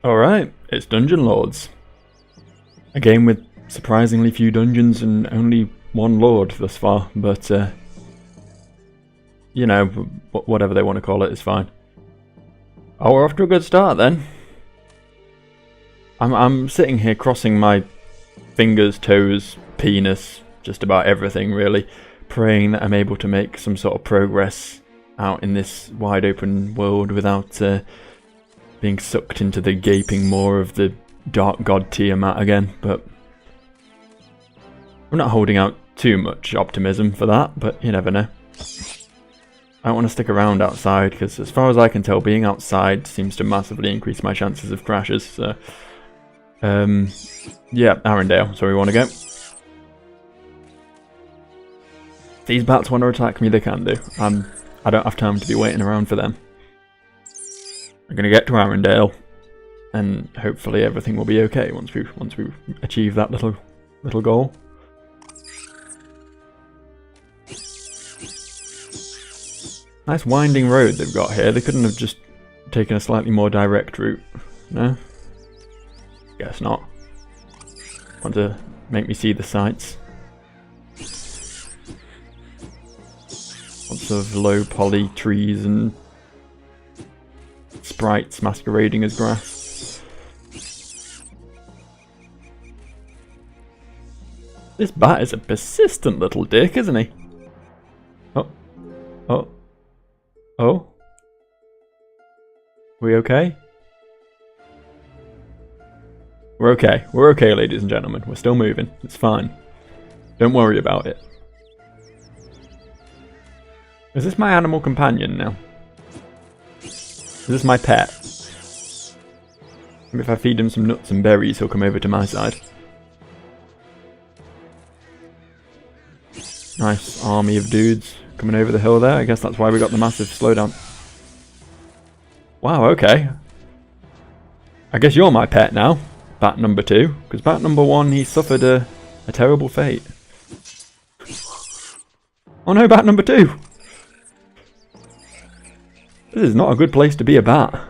Alright, it's Dungeon Lords. A game with surprisingly few dungeons and only one lord thus far, but you know, whatever they want to call it is fine. Oh, we're off to a good start then. I'm sitting here crossing my fingers, toes, penis, just about everything really, praying that I'm able to make some sort of progress out in this wide open world without being sucked into the gaping maw of the dark god Tiamat again, but I'm not holding out too much optimism for that, but you never know. I don't want to stick around outside, because as far as I can tell, being outside seems to massively increase my chances of crashes, so yeah, Arendelle, so we want to go. If these bats want to attack me, they can do. I don't have time to be waiting around for them. I'm gonna get to Arendelle, and hopefully everything will be okay once we achieve that little goal. Nice winding road they've got here. They couldn't have just taken a slightly more direct route, no? Guess not. Want to make me see the sights. Lots of low poly trees and sprites masquerading as grass. This bat is a persistent little dick, isn't he? Oh. Oh. Oh? We okay? We're okay. We're okay, ladies and gentlemen. We're still moving. It's fine. Don't worry about it. Is this my animal companion now? Is this my pet? Maybe if I feed him some nuts and berries, he'll come over to my side. Nice army of dudes coming over the hill there. I guess that's why we got the massive slowdown. Wow, okay. I guess you're my pet now, bat number 2. Because bat number 1, he suffered a terrible fate. Oh no, bat number 2! This is not a good place to be a bat.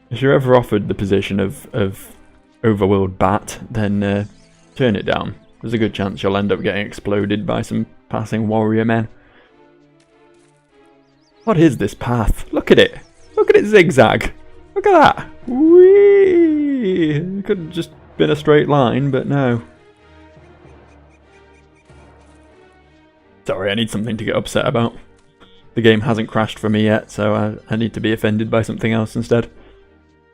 If you're ever offered the position of overworld bat, then turn it down. There's a good chance you'll end up getting exploded by some passing warrior men. What is this path? Look at it! Look at it zigzag! Look at that! Whee! It could have just been a straight line, but no. Sorry, I need something to get upset about. The game hasn't crashed for me yet, so I need to be offended by something else instead.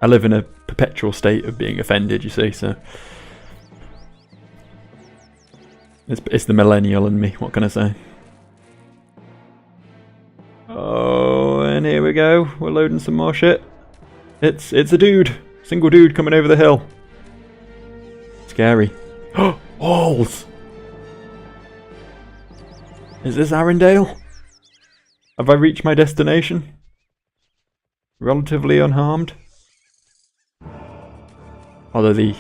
I live in a perpetual state of being offended, you see, so... It's the millennial in me, what can I say? Oh, and here we go. We're loading some more shit. It's a dude. Single dude coming over the hill. Scary. Oh, walls! Is this Arendelle? Have I reached my destination? Relatively unharmed? Although the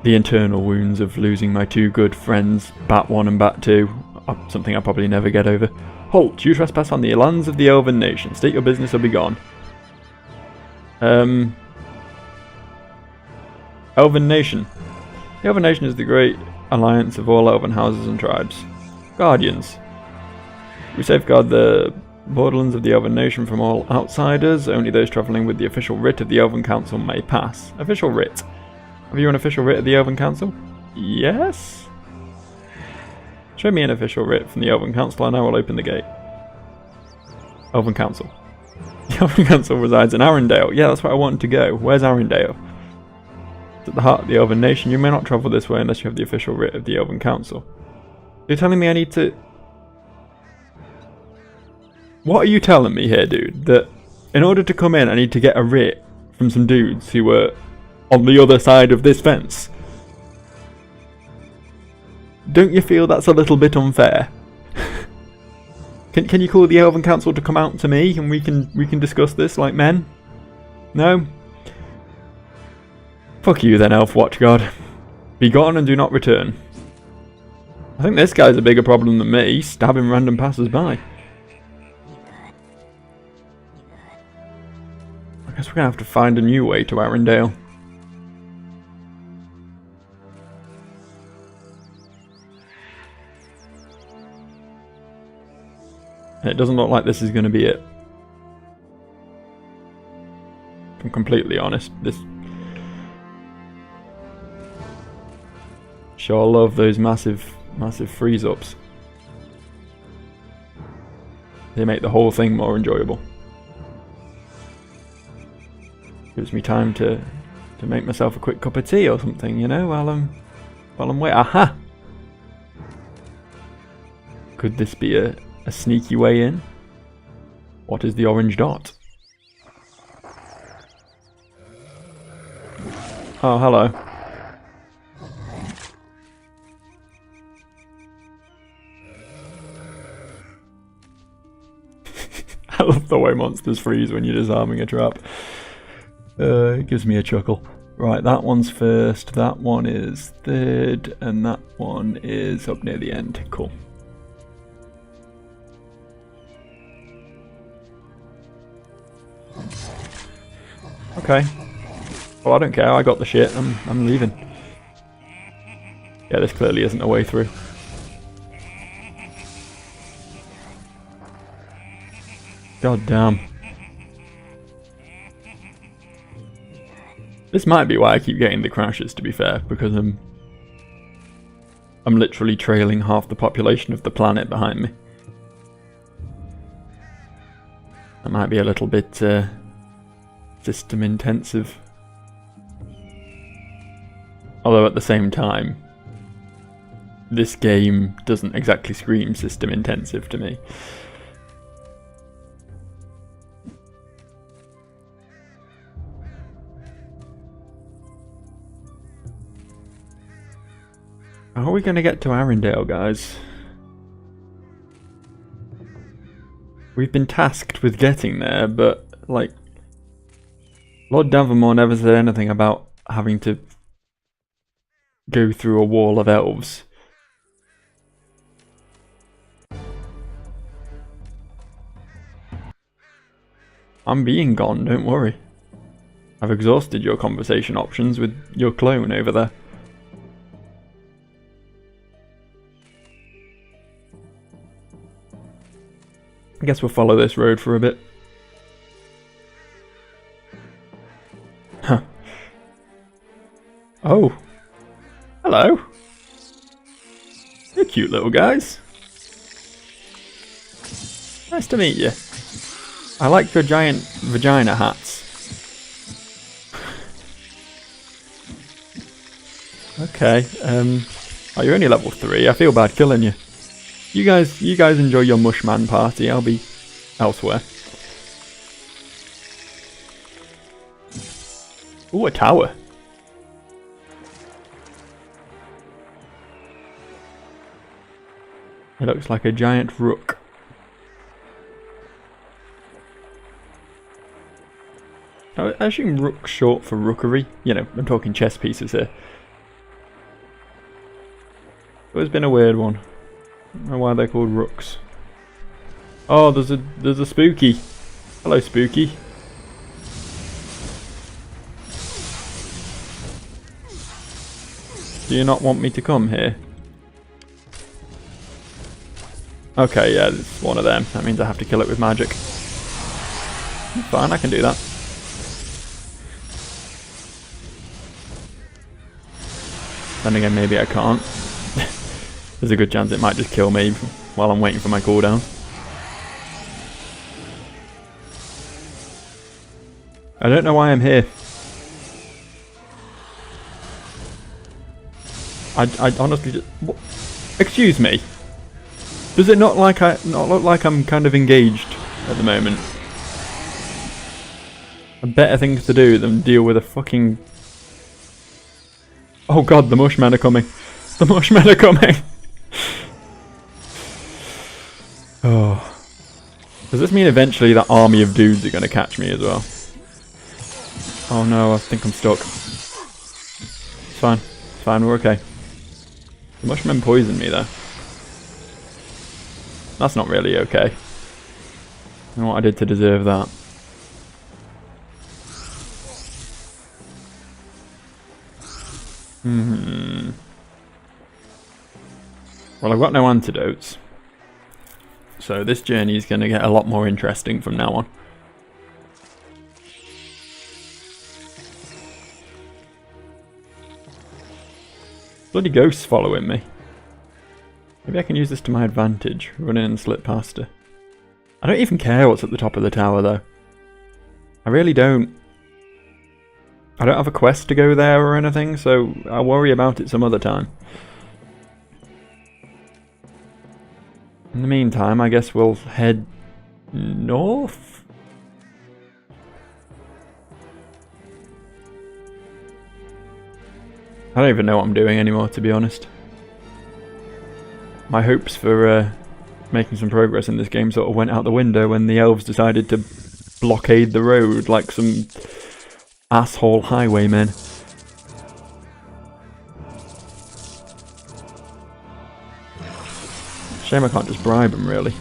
internal wounds of losing my 2 good friends, Bat 1 and Bat 2, are something I'll probably never get over. Halt! You trespass on the lands of the Elven Nation. State your business or be gone. Elven Nation. The Elven Nation is the great alliance of all Elven houses and tribes. Guardians. We safeguard the borderlands of the Elven Nation from all outsiders. Only those travelling with the official writ of the Elven Council may pass. Official writ. Have you an official writ of the Elven Council? Yes? Show me an official writ from the Elven Council and I will open the gate. Elven Council. The Elven Council resides in Arendelle. Yeah, that's where I wanted to go. Where's Arendelle? It's at the heart of the Elven Nation. You may not travel this way unless you have the official writ of the Elven Council. You're telling me I need to... What are you telling me here, dude? That in order to come in I need to get a writ from some dudes who were on the other side of this fence? Don't you feel that's a little bit unfair? Can you call the Elven Council to come out to me and we can discuss this like men? No? Fuck you then, Elf Watchguard. Be gone and do not return. I think this guy's a bigger problem than me, stabbing random passers-by. I guess we're gonna have to find a new way to Arendelle. And it doesn't look like this is gonna be it. If I'm completely honest, this... Sure love those massive freeze-ups. They make the whole thing more enjoyable. Gives me time to make myself a quick cup of tea or something, you know, while I'm waiting. Aha! Could this be a sneaky way in? What is the orange dot? Oh, hello. I love the way monsters freeze when you're disarming a trap. It gives me a chuckle. Right, that one's first, that one is third, and that one is up near the end. Cool. Okay. Well, I don't care, I got the shit, I'm leaving. Yeah, this clearly isn't a way through. God damn. This might be why I keep getting the crashes, to be fair, because I'm literally trailing half the population of the planet behind me. That might be a little bit system intensive. Although at the same time, this game doesn't exactly scream system intensive to me. How are we going to get to Arendelle, guys? We've been tasked with getting there, but, like, Lord Davamore never said anything about having to go through a wall of elves. I'm being gone, don't worry. I've exhausted your conversation options with your clone over there. I guess we'll follow this road for a bit. Huh. Oh. Hello. You're cute little guys. Nice to meet you. I like your giant vagina hats. Okay, oh, you're only level 3. I feel bad killing you. You guys enjoy your mushman party. I'll be elsewhere. Ooh, a tower. It looks like a giant rook. I assume rook's short for rookery. You know, I'm talking chess pieces here. It's been a weird one. I don't know why they're called rooks. Oh, there's a spooky. Hello, spooky. Do you not want me to come here? Okay, yeah, it's one of them. That means I have to kill it with magic. Fine, I can do that. Then again, maybe I can't. There's a good chance it might just kill me while I'm waiting for my cooldown. I don't know why I'm here. I honestly just... What? Excuse me. Does it not look like I'm kind of engaged at the moment? Better things to do than deal with a fucking... Oh god, the mushmen are coming. The mushmen are coming. Oh. Does this mean eventually that army of dudes are going to catch me as well? Oh no, I think I'm stuck. It's fine. It's fine, we're okay. The mushmen poisoned me though. That's not really okay. I don't know what I did to deserve that. Hmm. Well, I've got no antidotes. So this journey is going to get a lot more interesting from now on. Bloody ghosts following me. Maybe I can use this to my advantage, run in and slip past her. I don't even care what's at the top of the tower though. I really don't. I don't have a quest to go there or anything, so I'll worry about it some other time. In the meantime, I guess we'll head north? I don't even know what I'm doing anymore, to be honest. My hopes for making some progress in this game sort of went out the window when the elves decided to blockade the road like some asshole highwaymen. Shame I can't just bribe them, really.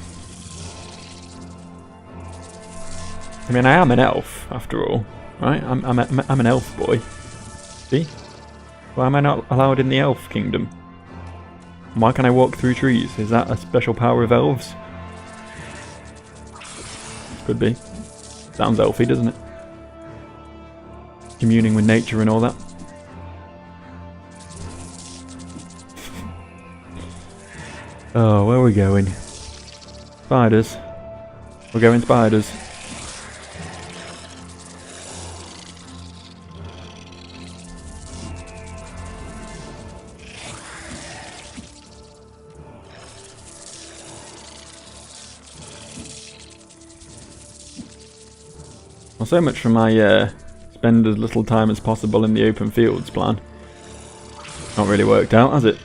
I mean, I am an elf, after all, right? I'm an elf boy. See? Why am I not allowed in the elf kingdom? Why can I walk through trees? Is that a special power of elves? Could be. Sounds elfy, doesn't it? Communing with nature and all that. Oh, where are we going? Spiders. We're going spiders. Well, so much for my spend as little time as possible in the open fields plan. Not really worked out, has it?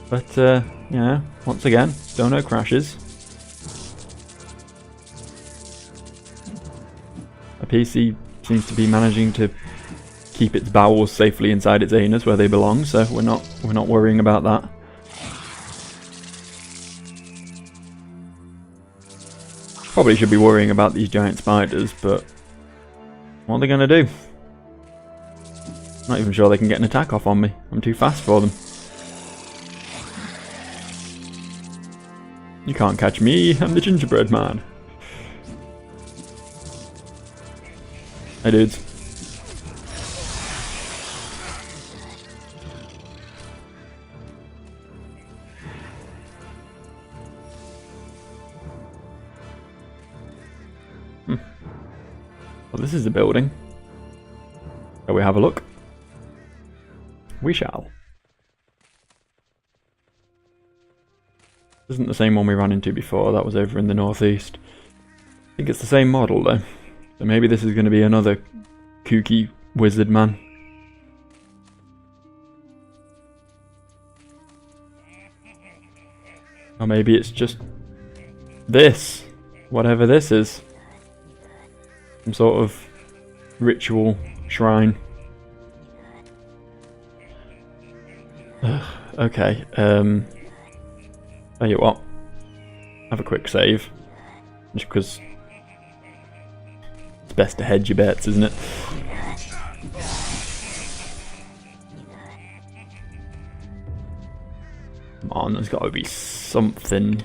But, yeah, once again, still no crashes. A PC seems to be managing to keep its bowels safely inside its anus where they belong, so we're not worrying about that. Probably should be worrying about these giant spiders, but what are they gonna do? Not even sure they can get an attack off on me. I'm too fast for them. You can't catch me, I'm the gingerbread man. Hey dudes. Well, this is a building. Shall we have a look? We shall. This isn't the same one we ran into before, that was over in the northeast. I think it's the same model though. So maybe this is going to be another kooky wizard man. Or maybe it's just this. Whatever this is. Some sort of ritual shrine. Okay, tell you what. Have a quick save. Just because it's best to hedge your bets, isn't it? Come on, there's got to be something.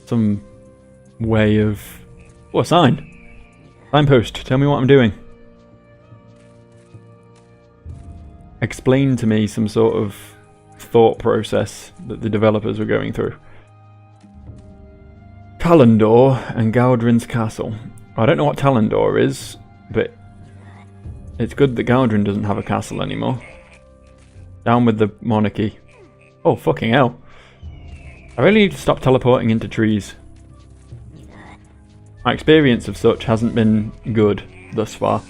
Some way of... Oh, a sign! Signpost, tell me what I'm doing. Explain to me some sort of thought process that the developers were going through. Talendor and Galdrin's castle. I don't know what Talendor is, but it's good that Galdrin doesn't have a castle anymore. Down with the monarchy. Oh, fucking hell. I really need to stop teleporting into trees. My experience of such hasn't been good thus far.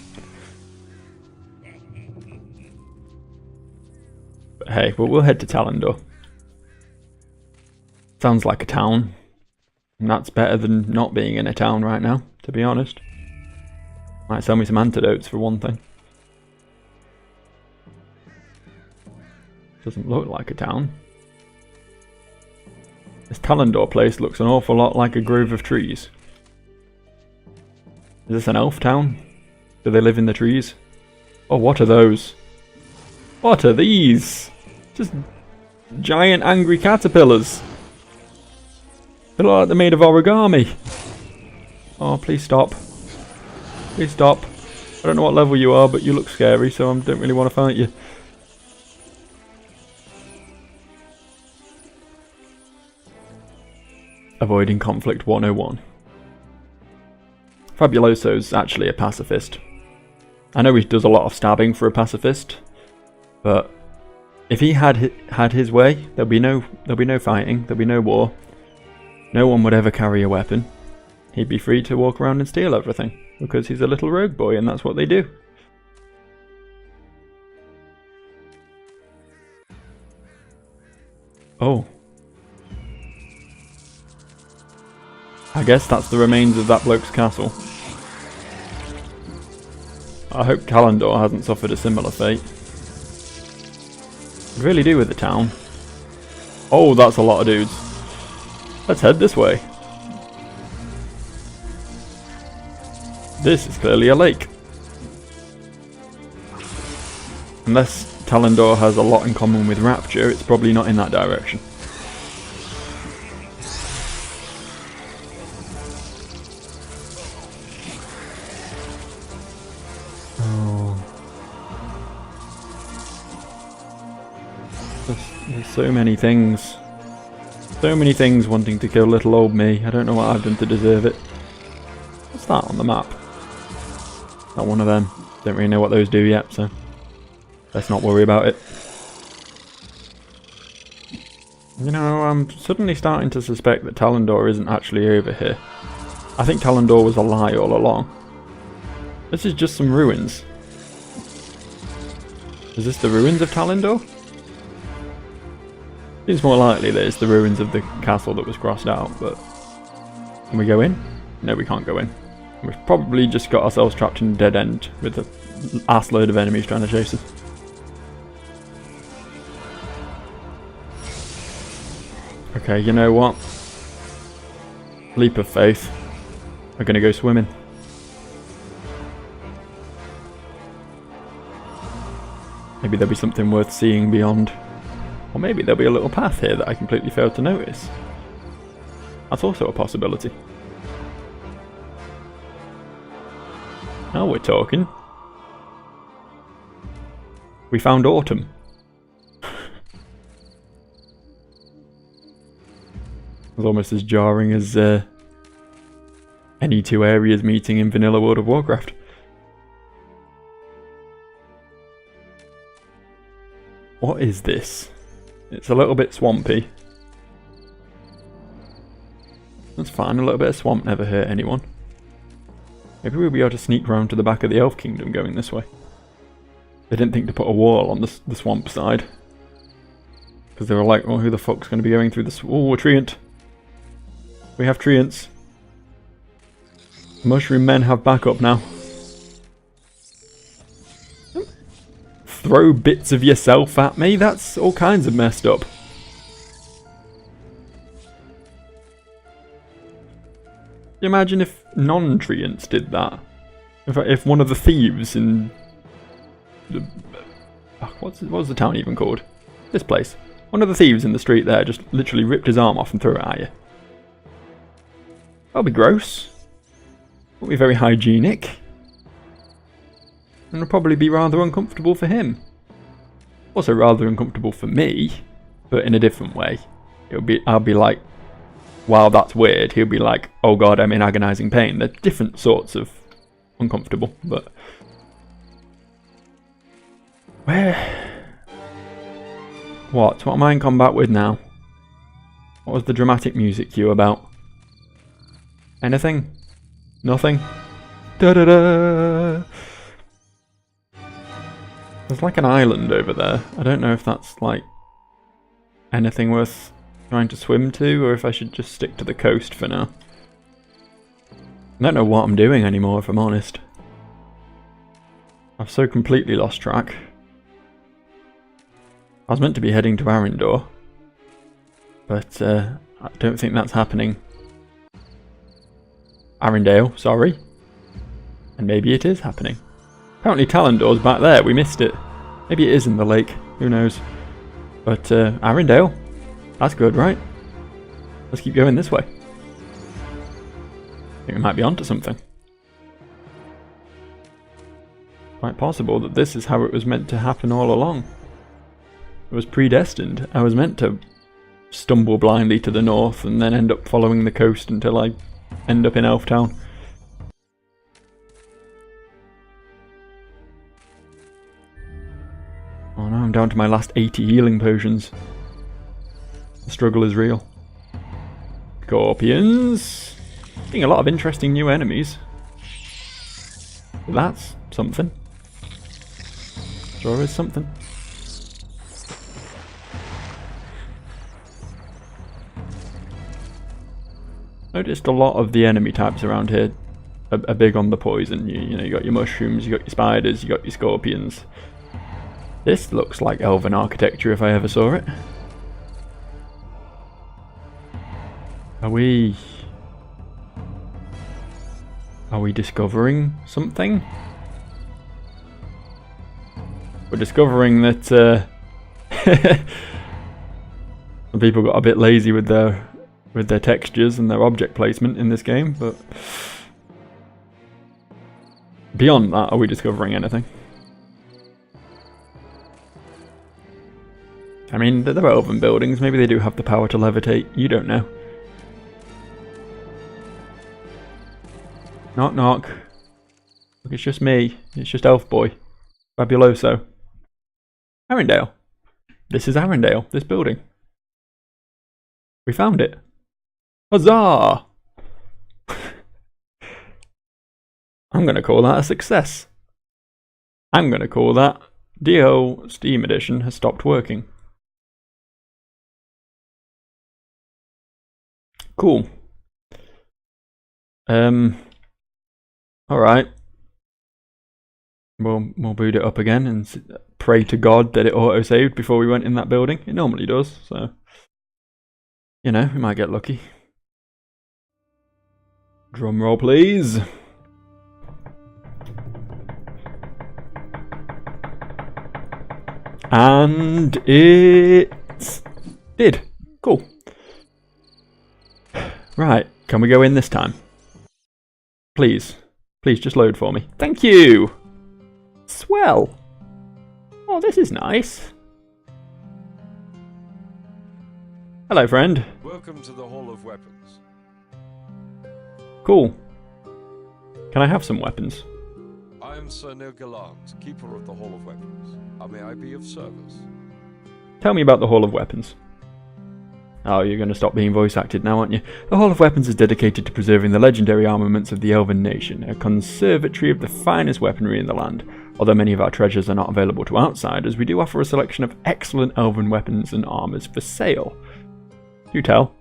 But hey, we'll head to Talendor. Sounds like a town. And that's better than not being in a town right now, to be honest. Might sell me some antidotes for one thing. Doesn't look like a town. This Talendor place looks an awful lot like a grove of trees. Is this an elf town? Do they live in the trees? Oh, what are those? What are these? Just giant angry caterpillars. They look like they're made of origami. Oh, please stop. Please stop. I don't know what level you are, but you look scary, so I don't really want to fight you. Avoiding conflict 101. Fabuloso's actually a pacifist. I know he does a lot of stabbing for a pacifist, but if he had his way, there'll be no fighting, there'll be no war. No one would ever carry a weapon. He'd be free to walk around and steal everything, because he's a little rogue boy and that's what they do. Oh. I guess that's the remains of that bloke's castle. I hope Talendor hasn't suffered a similar fate. I really do with the town. Oh, that's a lot of dudes. Let's head this way. This is clearly a lake. Unless Talendor has a lot in common with Rapture, it's probably not in that direction. There's so many things. So many things wanting to kill little old me. I don't know what I've done to deserve it. What's that on the map? Not one of them. Don't really know what those do yet, so let's not worry about it. You know, I'm suddenly starting to suspect that Talendor isn't actually over here. I think Talendor was a lie all along. This is just some ruins. Is this the ruins of Talendor? Seems more likely that it's the ruins of the castle that was crossed out, but... Can we go in? No, we can't go in. We've probably just got ourselves trapped in a dead end with an ass load of enemies trying to chase us. Okay, you know what? Leap of faith. We're gonna go swimming. Maybe there'll be something worth seeing beyond. Or maybe there'll be a little path here that I completely failed to notice. That's also a possibility. Now we're talking. We found autumn. It was almost as jarring as any two areas meeting in vanilla World of Warcraft. What is this? It's a little bit swampy. That's fine, a little bit of swamp never hurt anyone. Maybe we'll be able to sneak round to the back of the Elf Kingdom going this way. They didn't think to put a wall on the swamp side. Because they were like, oh, who the fuck's going to be going through this? Oh, we're treant. We have treants. Mushroom men have backup now. Throw bits of yourself at me? That's all kinds of messed up. Imagine if non-treants did that. If one of the thieves in... what was the town even called? This place. One of the thieves in the street there just literally ripped his arm off and threw it at you. That'll be gross. Won't be very hygienic. And it'll probably be rather uncomfortable for him. Also rather uncomfortable for me, but in a different way. I'll be like, wow, that's weird. He'll be like, oh god, I'm in agonizing pain. They're different sorts of uncomfortable, but... Where? What am I in combat with now? What was the dramatic music cue about? Anything? Nothing? Da-da-da! There's like an island over there. I don't know if that's like anything worth trying to swim to, or if I should just stick to the coast for now. I don't know what I'm doing anymore, if I'm honest. I've so completely lost track. I was meant to be heading to Arendor, but I don't think that's happening. Arendelle, sorry. And maybe it is happening. Apparently Talendor's back there, we missed it. Maybe it is in the lake, who knows. But Arendelle, that's good, right? Let's keep going this way. I think we might be onto something. Quite possible that this is how it was meant to happen all along. It was predestined. I was meant to stumble blindly to the north and then end up following the coast until I end up in Elftown. Oh no, I'm down to my last 80 healing potions. The struggle is real. Scorpions. Seeing a lot of interesting new enemies. That's something. Sure is something. Noticed a lot of the enemy types around here are big on the poison. You know, you got your mushrooms, you got your spiders, you got your scorpions. This looks like elven architecture if I ever saw it. Are we discovering something? We're discovering that some people got a bit lazy with their textures and their object placement in this game, but beyond that, are we discovering anything? I mean, they're elven buildings, maybe they do have the power to levitate, you don't know. Knock knock. Look, it's just me, it's just Elf Boy. Fabuloso. Arendelle. This is Arendelle, this building. We found it. Huzzah! I'm going to call that a success. I'm going to call that DO Steam Edition has stopped working. Cool. Alright. We'll boot it up again and pray to God that it auto-saved before we went in that building. It normally does, so you know, we might get lucky. Drum roll, please. And it did. Cool. Right, can we go in this time? Please. Please just load for me. Thank you! Swell! Oh, this is nice. Hello, friend. Welcome to the Hall of Weapons. Cool. Can I have some weapons? I am Sir Neil Gallant, Keeper of the Hall of Weapons. How may I be of service? Tell me about the Hall of Weapons. Oh, you're going to stop being voice acted now, aren't you? The Hall of Weapons is dedicated to preserving the legendary armaments of the Elven Nation, a conservatory of the finest weaponry in the land. Although many of our treasures are not available to outsiders, we do offer a selection of excellent elven weapons and armours for sale. Do tell.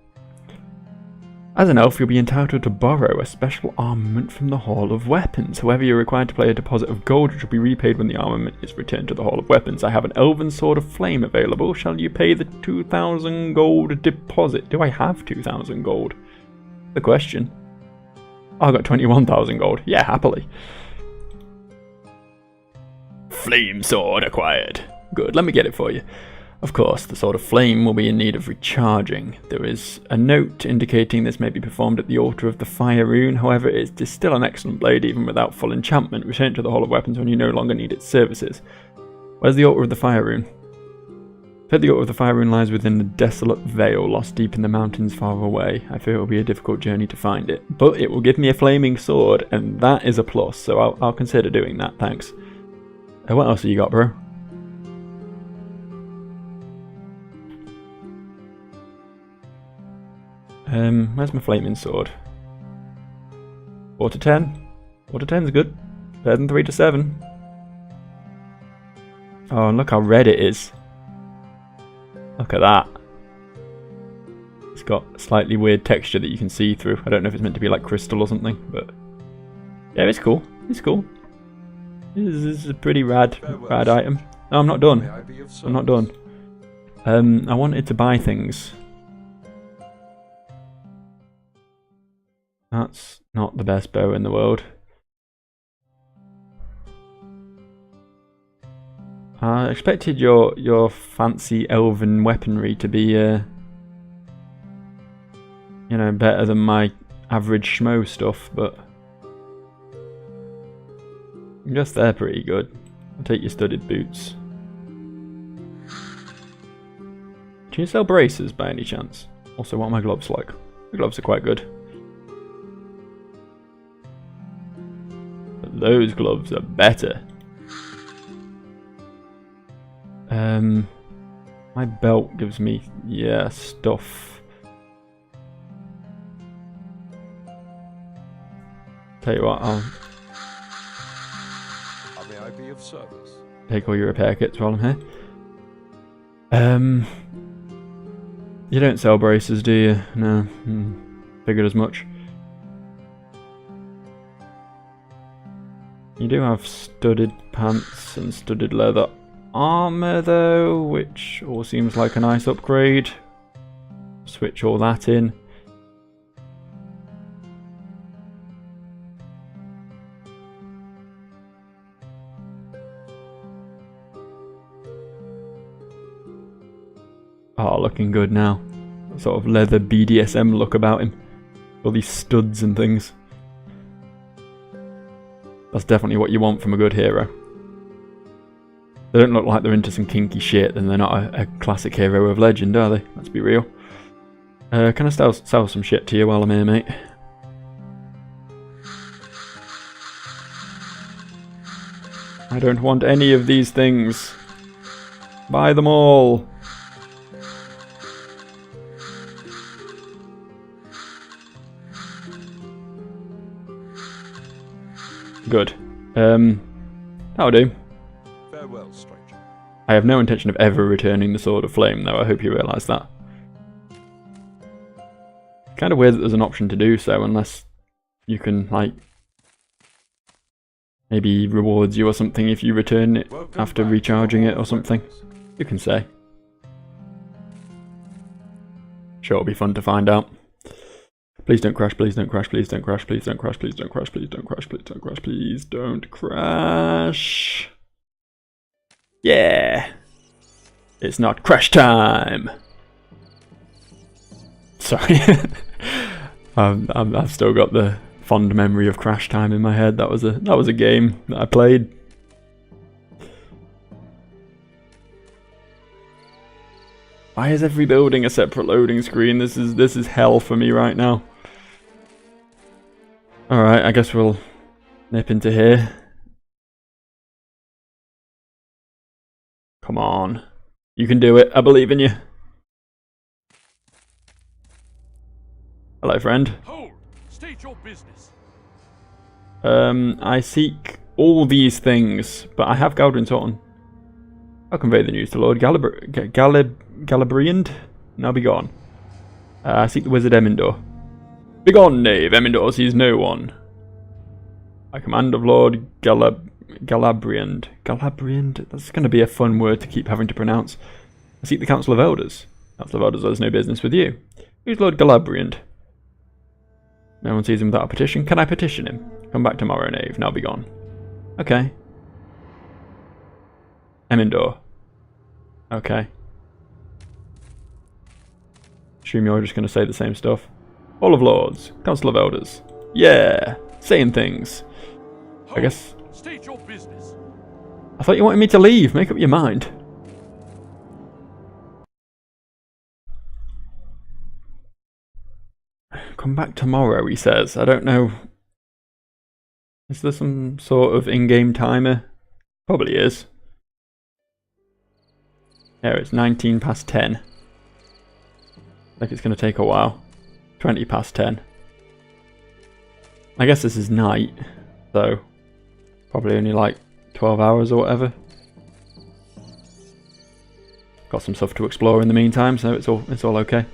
As an elf, you'll be entitled to borrow a special armament from the Hall of Weapons. However, you're required to pay a deposit of gold which will be repaid when the armament is returned to the Hall of Weapons. I have an elven sword of flame available. Shall you pay the 2,000 gold deposit? Do I have 2,000 gold? The question. Oh, I got 21,000 gold. Yeah, happily. Flame sword acquired. Good, let me get it for you. Of course, the Sword of Flame will be in need of recharging. There is a note indicating this may be performed at the altar of the Fire Rune. However, it is still an excellent blade even without full enchantment. Return it to the Hall of Weapons when you no longer need its services. Where's the altar of the Fire Rune? The altar of the Fire Rune lies within a desolate vale lost deep in the mountains far away. I fear it will be a difficult journey to find it, but it will give me a flaming sword, and that is a plus, so I'll consider doing that, thanks. What else have you got, bro? Where's my flaming sword? 4 to 10. 4 to 10's good. Better than 3 to 7. Oh, and look how red it is. Look at that. It's got a slightly weird texture that you can see through. I don't know if it's meant to be like crystal or something, but yeah, it's cool. It's cool. This is a pretty rad item. No, I'm not done. I'm not done. I wanted to buy things. That's not the best bow in the world. I expected your fancy elven weaponry to be, you know, better than my average schmo stuff, but I guess they're pretty good. I'll take your studded boots. Do you sell braces by any chance? Also, what are my gloves like? The gloves are quite good. But those gloves are better. My belt gives me, yeah, stuff. Tell you what, I'll How may I be of service? take all your repair kits while I'm here. You don't sell braces, do you? No. Figured as much. You do have studded pants and studded leather armor though, which all seems like a nice upgrade. Switch all that in. Oh, looking good now. Sort of leather BDSM look about him. All these studs and things. That's definitely what you want from a good hero. They don't look like they're into some kinky shit, then they're not a classic hero of legend, are they? Let's be real. Can I sell some shit to you while I'm here, mate? I don't want any of these things. Buy them all. Good. That'll do. Farewell, stranger. I have no intention of ever returning the Sword of Flame, though. I hope you realise that. Kind of weird that there's an option to do so, unless you can, like, maybe rewards you or something if you return it after recharging it or something. You can say. Sure, it'll be fun to find out. Please don't crash, please don't crash, please don't crash, please don't crash, please don't crash, please don't crash, please don't crash, please don't crash. Yeah! It's not crash time! Sorry. I've still got the fond memory of Crash Time in my head. That was a game that I played. Why is every building a separate loading screen? This is hell for me right now. Alright, I guess we'll nip into here. Come on. You can do it. I believe in you. Hello, friend. Hold! State your business. I seek all these things, but I have Galdrin's Horn. I'll convey the news to Lord Galabriand. Now be gone. I seek the wizard Emindor. Begone, knave! Emindor sees no one. By command of Lord Galabriand. Galabriand? That's going to be a fun word to keep having to pronounce. I seek the Council of Elders. Council of Elders has no business with you. Who's Lord Galabriand? No one sees him without a petition. Can I petition him? Come back tomorrow, knave. Now be gone. Okay. Emindor. Okay. Assume you're just going to say the same stuff. Hall of Lords. Council of Elders. Yeah. Saying things. I guess... State your business. I thought you wanted me to leave. Make up your mind. Come back tomorrow, he says. I don't know. Is there some sort of in-game timer? Probably is. Yeah, it's 19 past 10. Like it's going to take a while. 20 past 10. I guess this is night, so probably only like 12 hours or whatever. Got some stuff to explore in the meantime, so it's all okay.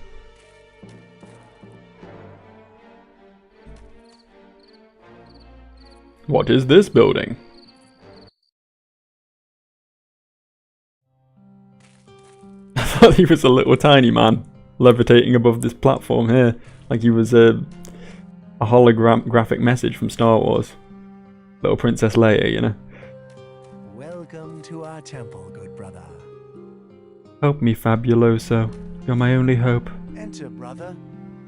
What is this building? I thought he was a little tiny man levitating above this platform here, like he was a holographic message from Star Wars. Little Princess Leia, you know. Welcome to our temple, good brother. Help me, Fabuloso. You're my only hope. Enter, brother,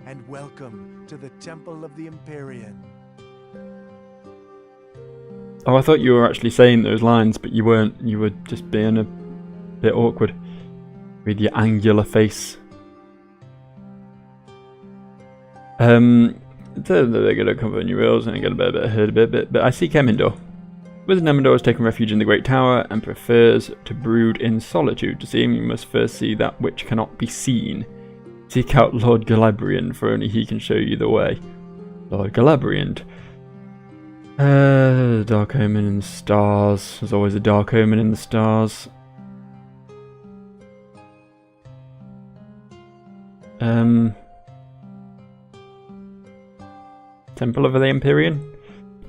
and welcome to the Temple of the Empyrean. Oh, I thought you were actually saying those lines, but you weren't. You were just being a bit awkward with your angular face. They're going to cover new rules and get a bit hurt a bit, but I seek Emindor. Wizard Emindor has taken refuge in the Great Tower and prefers to brood in solitude. To see him, you must first see that which cannot be seen. Seek out Lord Galabriand, for only he can show you the way. Lord Galabriand. Dark omen in the stars. There's always a dark omen in the stars. Temple of the Empyrean?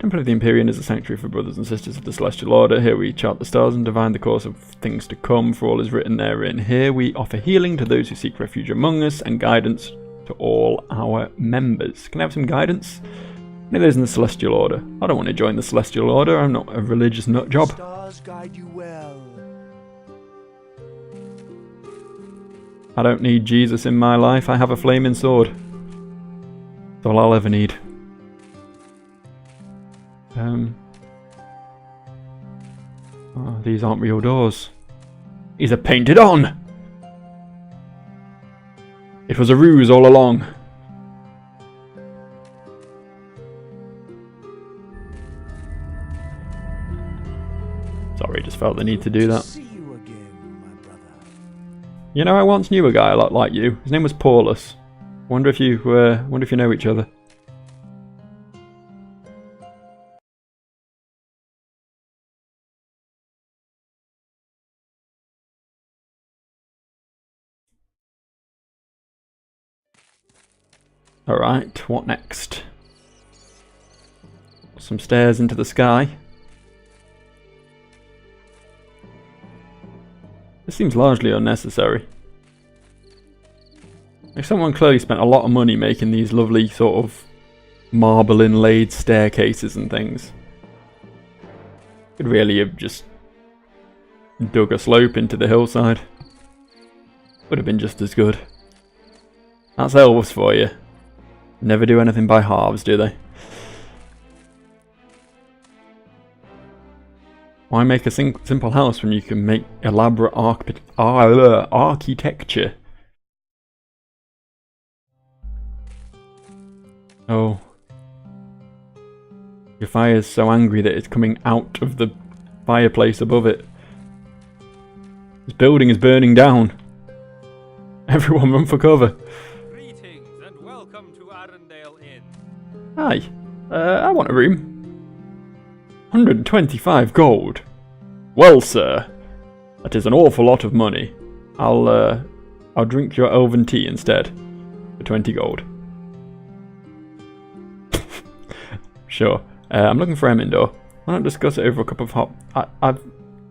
Temple of the Empyrean is a sanctuary for brothers and sisters of the Celestial Order. Here we chart the stars and divine the course of things to come, for all is written therein. Here we offer healing to those who seek refuge among us, and guidance to all our members. Can I have some guidance? Any of those in the Celestial Order? I don't want to join the Celestial Order, I'm not a religious nut job. Stars guide you well. I don't need Jesus in my life, I have a flaming sword. That's all I'll ever need. Oh, these aren't real doors. These are painted on! It was a ruse all along. Sorry, just felt the need to do that. See you again, my brother. You know, I once knew a guy a lot like you. His name was Paulus. Wonder if you know each other. Alright, what next? Some stairs into the sky. This seems largely unnecessary. Like, someone clearly spent a lot of money making these lovely sort of marble inlaid staircases and things. Could really have just dug a slope into the hillside. Would have been just as good. That's elves for you. Never do anything by halves, do they? Why make a simple house when you can make elaborate architecture? Oh. Your fire is so angry that it's coming out of the fireplace above it. This building is burning down. Everyone run for cover. Greetings and welcome to Arendelle Inn. Hi. I want a room. 125 gold. Well, sir, that is an awful lot of money. I'll drink your elven tea instead for 20 gold. Sure. I'm looking for Emindor. Why not discuss it over a cup of hot?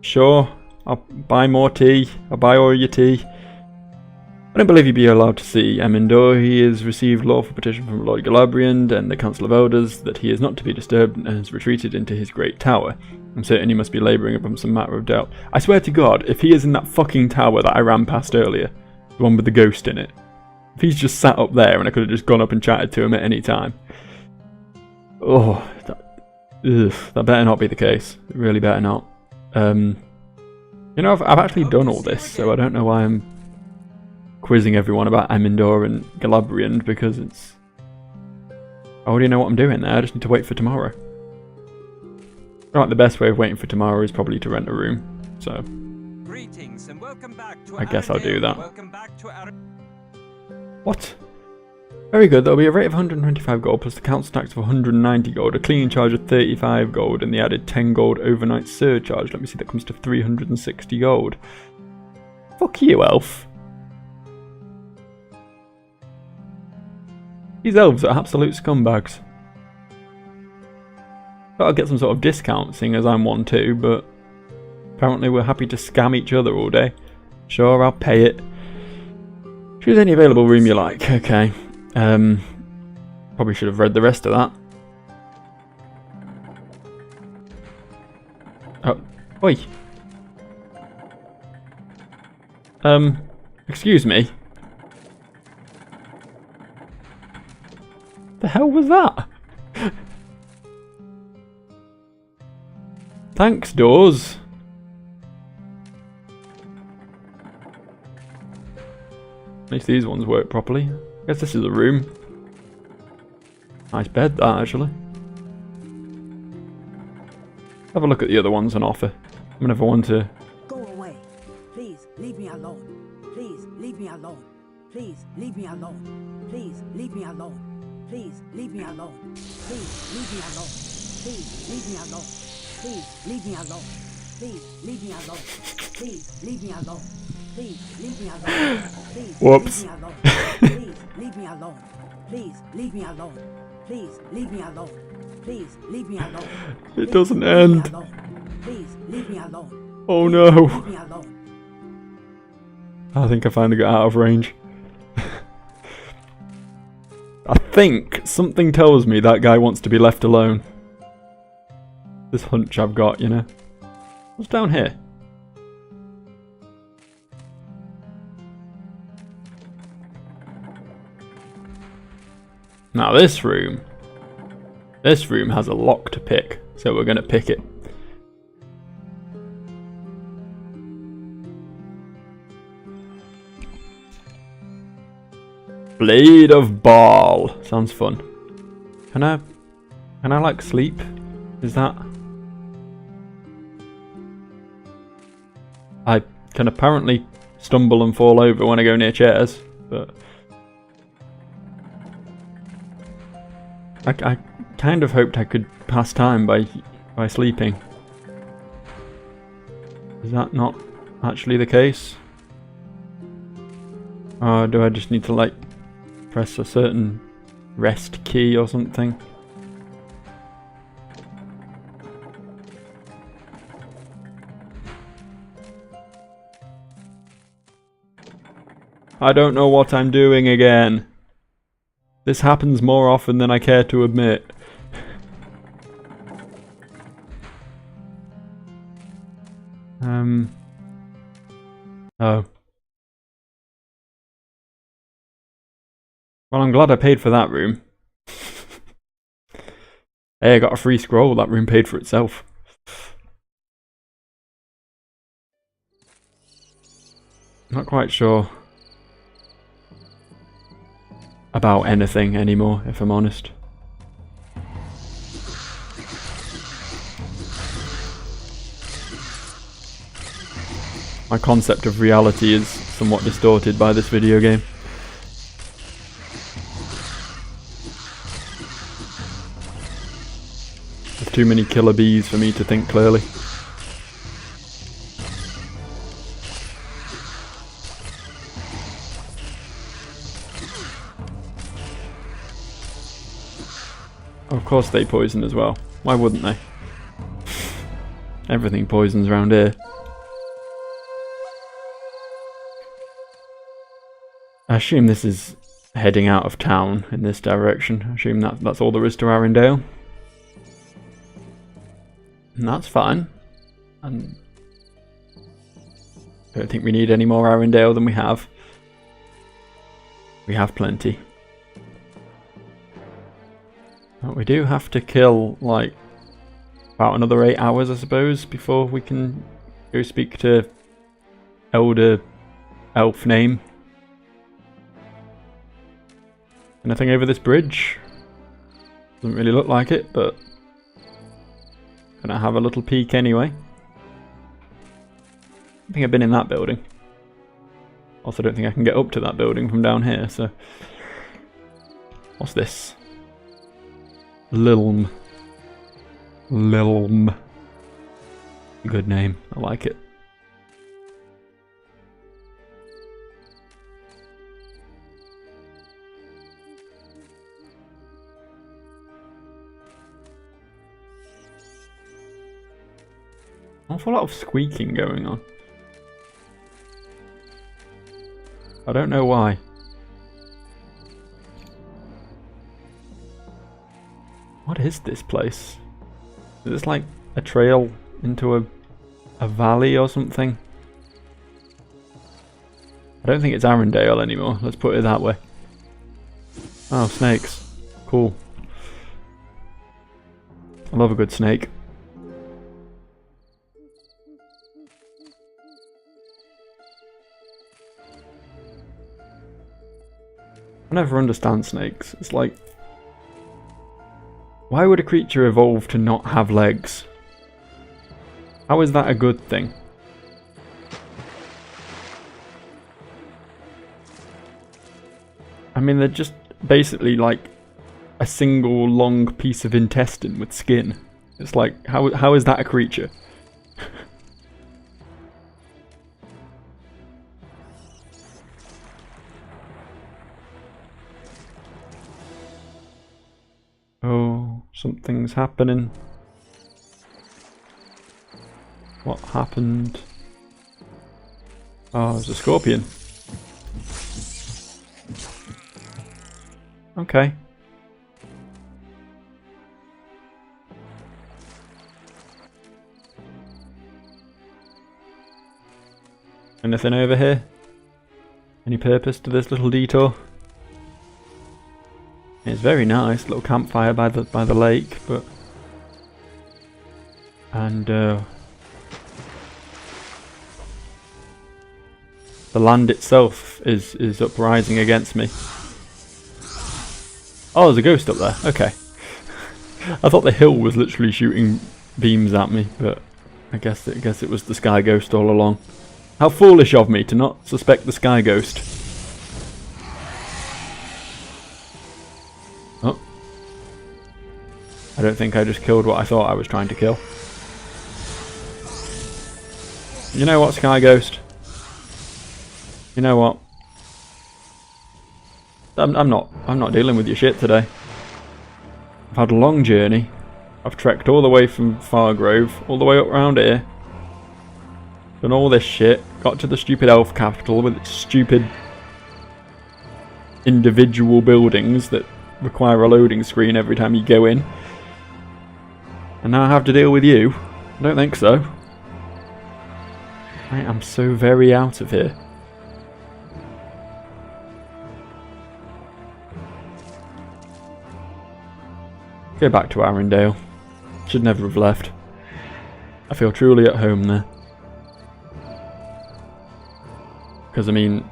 Sure. I'll buy more tea. I'll buy all your tea. I don't believe you'd be allowed to see Emindor. He has received lawful petition from Lord Galabriand and the Council of Elders that he is not to be disturbed and has retreated into his great tower. I'm certain he must be labouring upon some matter of doubt. I swear to God, if he is in that fucking tower that I ran past earlier, the one with the ghost in it, if he's just sat up there and I could have just gone up and chatted to him at any time. Oh, that better not be the case. It really better not. You know, I've actually done all this, so I don't know why I'm quizzing everyone about Emindor and Galabriand, because I already know what I'm doing there. I just need to wait for tomorrow. Right, the best way of waiting for tomorrow is probably to rent a room. So Greetings and welcome back to I guess I'll do that. Welcome back to what? Very good. There'll be a rate of 125 gold plus the council tax of 190 gold, a cleaning charge of 35 gold, and the added 10 gold overnight surcharge. Let me see, that comes to 360 gold. Fuck you, elf. These elves are absolute scumbags. Thought I'd get some sort of discount, seeing as I'm one too, but apparently we're happy to scam each other all day. Sure, I'll pay it. Choose any available room you like. Okay. Probably should have read the rest of that. Oh, oi. Excuse me. The hell was that? Thanks, doors. At least these ones work properly. I guess this is a room. Nice bed, that, actually. Have a look at the other ones on offer. I'm never one to... Go away. Please, leave me alone. Please, leave me alone. Please, leave me alone. Please, leave me alone. Please, leave me alone. Please, leave me alone. Please, leave me alone. Please, leave me alone. Please, leave me alone. Please, leave me alone. Please, leave me alone. Please, Whoops. leave me alone. Please, leave me alone. Please, leave me alone. Please, leave me alone. Please, leave me alone. It doesn't end. Please, leave me alone. Oh no. Leave me alone. I think I finally got out of range. I think something tells me that guy wants to be left alone. This hunch I've got, you know. What's down here? Now this room has a lock to pick, so we're going to pick it. Blade of Baal. Sounds fun. Can I like sleep? Is that... I can apparently stumble and fall over when I go near chairs, but... I kind of hoped I could pass time by sleeping. Is that not actually the case? Or do I just need to like press a certain rest key or something? I don't know what I'm doing again. This happens more often than I care to admit. Oh. Well, I'm glad I paid for that room. Hey, I got a free scroll. That room paid for itself. Not quite sure about anything anymore, if I'm honest. My concept of reality is somewhat distorted by this video game. There's too many killer bees for me to think clearly. Of course they poison as well. Why wouldn't they? Everything poisons around here. I assume this is heading out of town in this direction. I assume that's all there is to Arendelle. And that's fine. I don't think we need any more Arendelle than we have. We have plenty. But we do have to kill, like, about another 8 hours, I suppose, before we can go speak to Elder Elf Name. Anything over this bridge? Doesn't really look like it, but gonna have a little peek anyway. I think I've been in that building. Also, don't think I can get up to that building from down here, so... What's this? Lilm. Lilm. Good name. I like it. Awful lot of squeaking going on. I don't know why. What is this place? Is this like a trail into a valley or something? I don't think it's Arendelle anymore, let's put it that way. Oh, snakes. Cool. I love a good snake. I never understand snakes. It's like, why would a creature evolve to not have legs? How is that a good thing? I mean, they're just basically like a single long piece of intestine with skin. It's like, how is that a creature? Oh, something's happening. What happened? Oh, there's a scorpion. Okay. Anything over here? Any purpose to this little detour? It's very nice, little campfire by the lake, but the land itself is uprising against me. Oh, there's a ghost up there. Okay. I thought the hill was literally shooting beams at me, but I guess it was the sky ghost all along. How foolish of me to not suspect the sky ghost. Oh. I don't think I just killed what I thought I was trying to kill. You know what, sky ghost? You know what? I'm not dealing with your shit today. I've had a long journey. I've trekked all the way from Fargrove, all the way up round here. Done all this shit. Got to the stupid elf capital with its stupid individual buildings that require a loading screen every time you go in. And now I have to deal with you? I don't think so. I am so very out of here. Go back to Arendelle. Should never have left. I feel truly at home there. Because, I mean,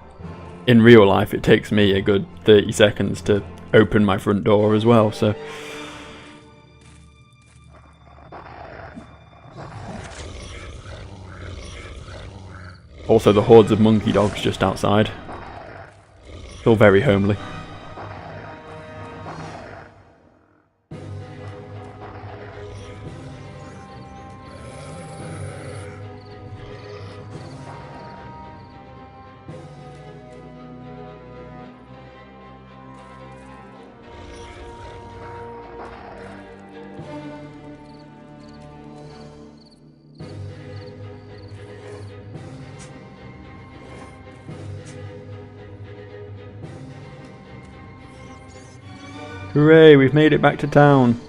in real life it takes me a good 30 seconds to open my front door as well, so... Also the hordes of monkey dogs just outside. Feel very homely. Hooray, we've made it back to town.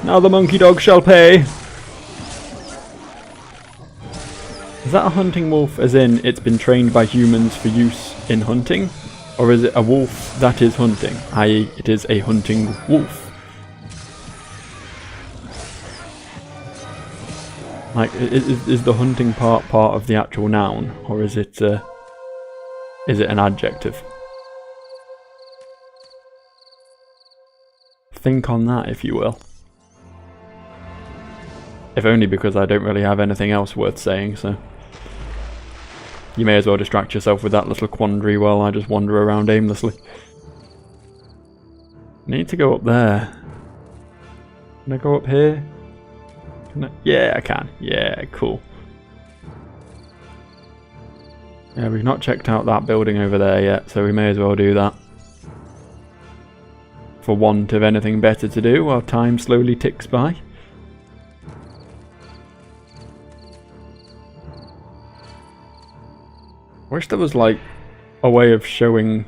Now the monkey dog shall pay. Is that a hunting wolf as in it's been trained by humans for use in hunting? Or is it a wolf that is hunting, i.e. it is a hunting wolf? Like, is the hunting part of the actual noun, or is it an adjective? Think on that, if you will. If only because I don't really have anything else worth saying, so... You may as well distract yourself with that little quandary while I just wander around aimlessly. I need to go up there. Can I go up here? Can I? Yeah, I can. Yeah, cool. Yeah, we've not checked out that building over there yet, so we may as well do that. For want of anything better to do while time slowly ticks by. I wish there was like a way of showing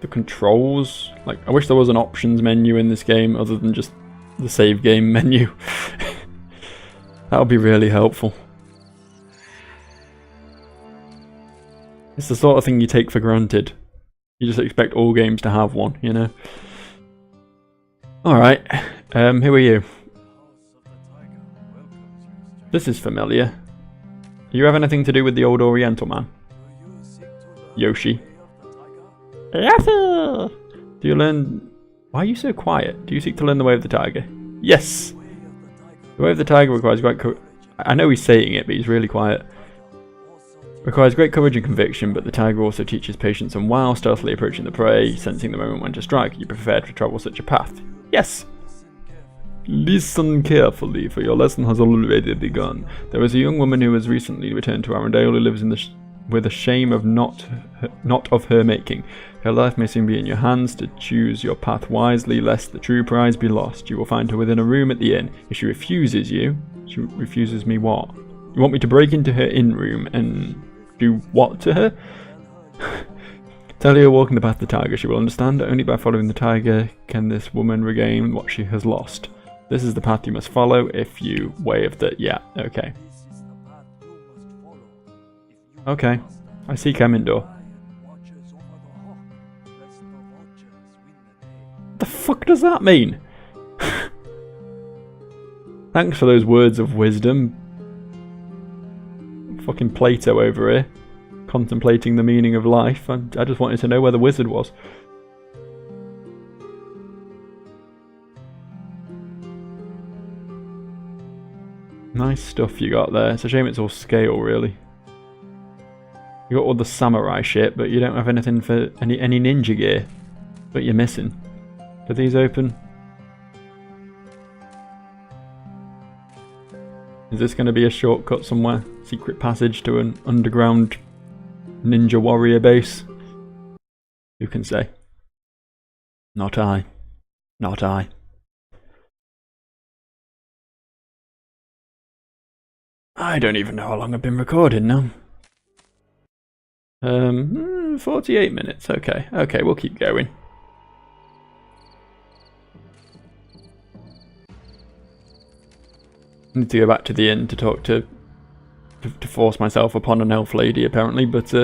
the controls. Like, I wish there was an options menu in this game other than just the save game menu. That would be really helpful. It's the sort of thing you take for granted. You just expect all games to have one, you know? Alright, who are you? This is familiar. Do you have anything to do with the old Oriental man? Yoshi. Yes, sir. Do you learn... Why are you so quiet? Do you seek to learn the way of the tiger? Yes! The way of the tiger requires great courage. I know he's saying it, but he's really quiet. Requires great courage and conviction, but the tiger also teaches patience and while stealthily approaching the prey, sensing the moment when to strike, you prepared to travel such a path. Yes! Listen carefully, for your lesson has already begun. There is a young woman who has recently returned to Arendelle who lives in the with a shame of not of her making. Her life may soon be in your hands to choose your path wisely, lest the true prize be lost. You will find her within a room at the inn. If she refuses you... She refuses me what? You want me to break into her inn room and do what to her? Tell her you're walking the path of the tiger. She will understand. Only by following the tiger can this woman regain what she has lost. This is the path you must follow if you wave the... Yeah, okay. Okay, I see Camindor. The fuck does that mean? Thanks for those words of wisdom. Fucking Plato over here, contemplating the meaning of life. I just wanted to know where the wizard was. Nice stuff you got there. It's a shame it's all scale, really. You got all the samurai shit, but you don't have anything for any ninja gear. But you're missing. Do these open? Is this going to be a shortcut somewhere? Secret passage to an underground ninja warrior base? Who can say? Not I. Not I. I don't even know how long I've been recording now. 48 minutes, okay. Okay, we'll keep going. I need to go back to the inn to talk to force myself upon an elf lady, apparently, but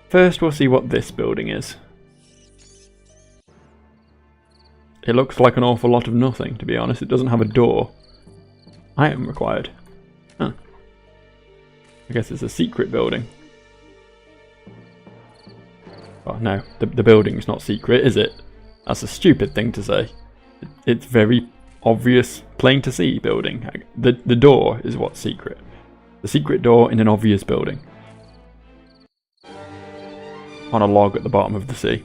first we'll see what this building is. It looks like an awful lot of nothing, to be honest. It doesn't have a door. Item required. Huh. I guess it's a secret building. Oh no, the building's not secret, is it? That's a stupid thing to say. It's very obvious, plain to see building. The door is what's secret. The secret door in an obvious building. On a log at the bottom of the sea.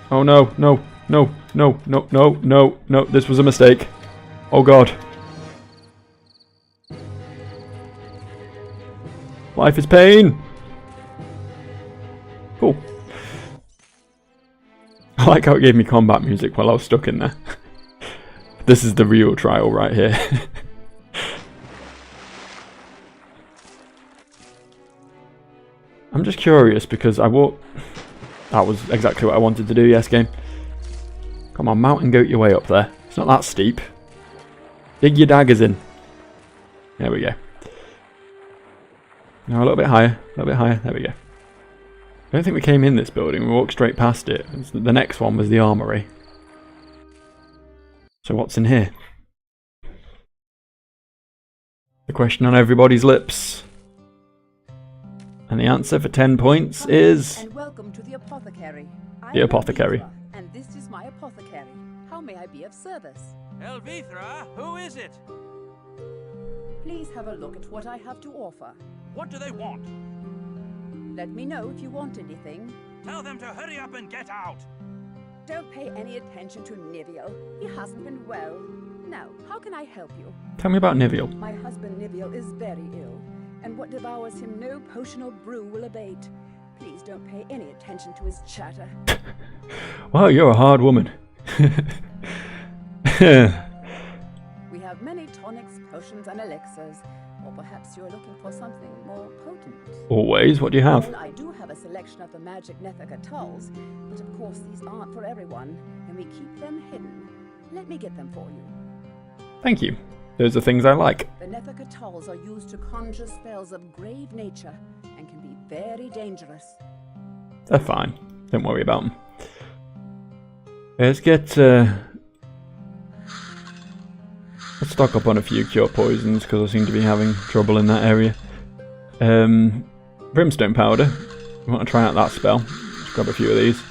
Oh no, no, no, no, no, no, no, no, this was a mistake. Oh god. Life is pain! Cool. I like how it gave me combat music while I was stuck in there. This is the real trial right here. I'm just curious because I walked... That was exactly what I wanted to do, yes game. Come on, mount and goat your way up there. It's not that steep. Dig your daggers in. There we go. Now a little bit higher, a little bit higher. There we go. I don't think we came in this building. We walked straight past it. The next one was the armory. So what's in here? The question on everybody's lips. And the answer for 10 points is... And welcome to the apothecary. The apothecary. And this is my apothecary. How may I be of service? Elvithra, who is it? Please have a look at what I have to offer. What do they want? Let me know if you want anything. Tell them to hurry up and get out. Don't pay any attention to Niviel. He hasn't been well. Now, how can I help you? Tell me about Niviel. My husband Niviel is very ill, and what devours him no potion or brew will abate. Please don't pay any attention to his chatter. Wow, you're a hard woman. We have many tonics, potions, and elixirs, or perhaps you're looking for something more potent. Always. What do you have? Well, I do have a selection of the magic Nethica tulls, but of course these aren't for everyone, and we keep them hidden. Let me get them for you. Thank you. Those are things I like. The Nethica tulls are used to conjure spells of grave nature and can be very dangerous. They're fine. Don't worry about them. Let's get... let's stock up on a few cure poisons, because I seem to be having trouble in that area. Brimstone powder. We want to try out that spell. Let's grab a few of these.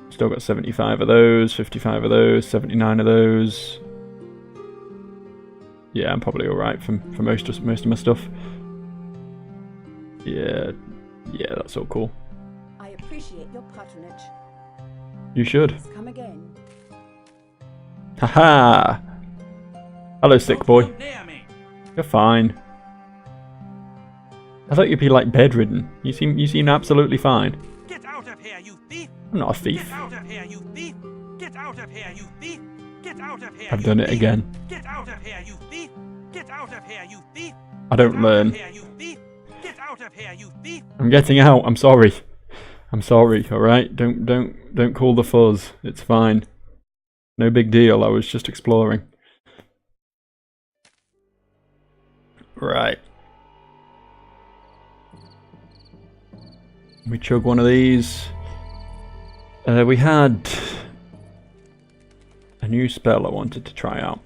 Still got 75 of those, 55 of those, 79 of those. Yeah, I'm probably alright for most of my stuff. Yeah, that's all cool. I appreciate your patronage. You should. Please come again. Haha! Hello, sick Don't boy. come near me. You're fine. I thought you'd be like bedridden. You seem absolutely fine. Get out of here, you thief! I'm not a thief. Get out of here, you thief! Get out of here, you thief! Get out of here! I've you done it thief! again. Get out of here, you thief! Get out of here, you thief! I don't Get out learn. of here, you thief! Get out of here, you thief! I'm getting out. I'm sorry. I'm sorry. All right. Don't call the fuzz. It's fine. No big deal. I was just exploring. Right. We chug one of these. We had a new spell I wanted to try out.